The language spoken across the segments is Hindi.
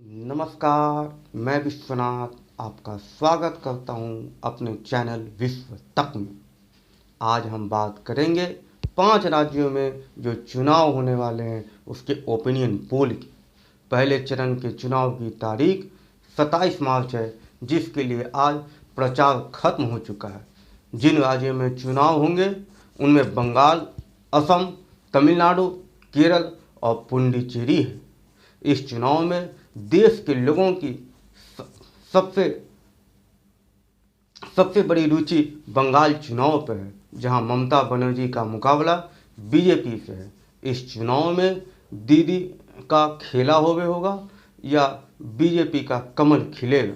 नमस्कार, मैं विश्वनाथ आपका स्वागत करता हूं अपने चैनल विश्व तक में। आज हम बात करेंगे 5 राज्यों में जो चुनाव होने वाले हैं उसके ओपिनियन पोल की। पहले चरण के चुनाव की तारीख 27 मार्च है, जिसके लिए आज प्रचार खत्म हो चुका है। जिन राज्यों में चुनाव होंगे उनमें बंगाल, असम, तमिलनाडु, केरल और पुडुचेरी है। इस चुनाव में देश के लोगों की सबसे सबसे बड़ी रुचि बंगाल चुनाव पर है, जहां ममता बनर्जी का मुकाबला बीजेपी से है। इस चुनाव में दीदी का खेला होगा या बीजेपी का कमल खिलेगा।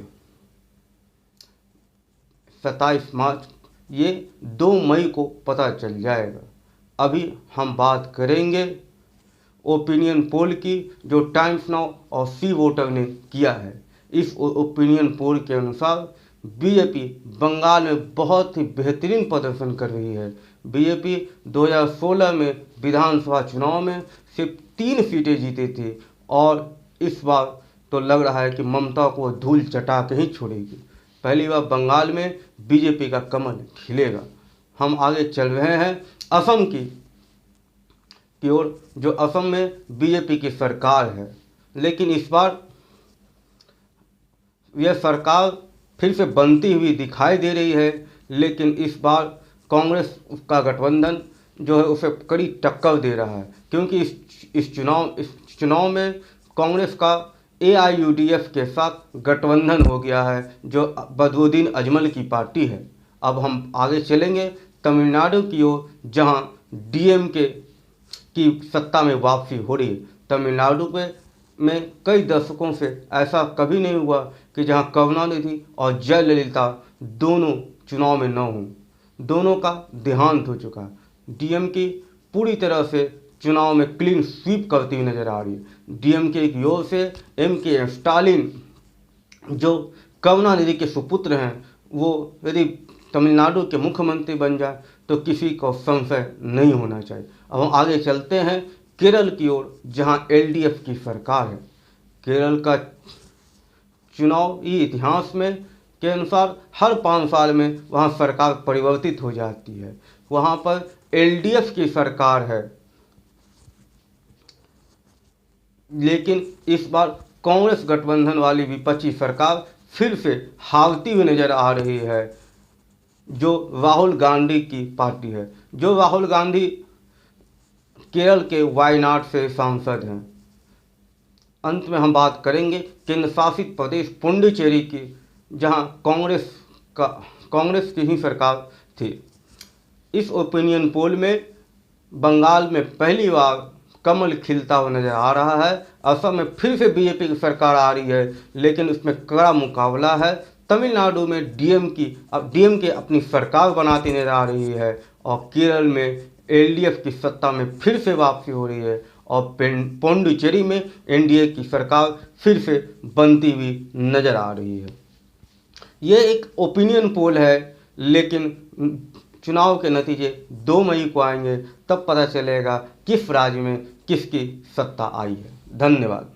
27 मार्च ये 2 मई को पता चल जाएगा। अभी हम बात करेंगे ओपिनियन पोल की, जो टाइम्स नाउ और सी वोटर ने किया है। इस ओपिनियन पोल के अनुसार बीजेपी बंगाल में बहुत ही बेहतरीन प्रदर्शन कर रही है। बीजेपी 2016 में विधानसभा चुनाव में सिर्फ 3 सीटें जीती थी और इस बार तो लग रहा है कि ममता को धूल चटा के ही छोड़ेगी। पहली बार बंगाल में बीजेपी का कमल खिलेगा। हम आगे चल रहे हैं असम की ओर, जो असम में बीजेपी की सरकार है, लेकिन इस बार यह सरकार फिर से बनती हुई दिखाई दे रही है। लेकिन इस बार कांग्रेस का गठबंधन जो है उसे कड़ी टक्कर दे रहा है, क्योंकि इस चुनाव में कांग्रेस का AIUDF के साथ गठबंधन हो गया है, जो बदरुद्दीन अजमल की पार्टी है। अब हम आगे चलेंगे तमिलनाडु की ओर, जहां DMK की सत्ता में वापसी हो रही है। तमिलनाडु में कई दशकों से ऐसा कभी नहीं हुआ कि जहां करुणानिधि और जयललिता दोनों चुनाव में न हों। दोनों का देहांत हो चुका है। DMK पूरी तरह से चुनाव में क्लीन स्वीप करती हुई नजर आ रही है। DMK की ओर से MK स्टालिन, जो करुणानिधि के सुपुत्र हैं, वो यदि तमिलनाडु के मुख्यमंत्री बन जाए तो किसी को संशय नहीं होना चाहिए। अब हम आगे चलते हैं केरल की ओर, जहां LDF की सरकार है। केरल का चुनावी इतिहास में के अनुसार हर 5 साल में वहां सरकार परिवर्तित हो जाती है। वहां पर LDF की सरकार है, लेकिन इस बार कांग्रेस गठबंधन वाली विपक्षी सरकार फिर से हारती हुई नजर आ रही है, जो राहुल गांधी की पार्टी है। जो राहुल गांधी केरल के वायनाड से सांसद हैं। अंत में हम बात करेंगे केंद्र शासित प्रदेश पुडुचेरी की, जहां कांग्रेस की ही सरकार थी। इस ओपिनियन पोल में बंगाल में पहली बार कमल खिलता हुआ नजर आ रहा है। असम में फिर से बीजेपी की सरकार आ रही है, लेकिन उसमें कड़ा मुकाबला है। तमिलनाडु में DMK अपनी सरकार बनाती नजर आ रही है और केरल में LDF की सत्ता में फिर से वापसी हो रही है और पुडुचेरी में NDA की सरकार फिर से बनती हुई नजर आ रही है। ये एक ओपिनियन पोल है, लेकिन चुनाव के नतीजे 2 मई को आएंगे, तब पता चलेगा किस राज्य में किसकी सत्ता आई है। धन्यवाद।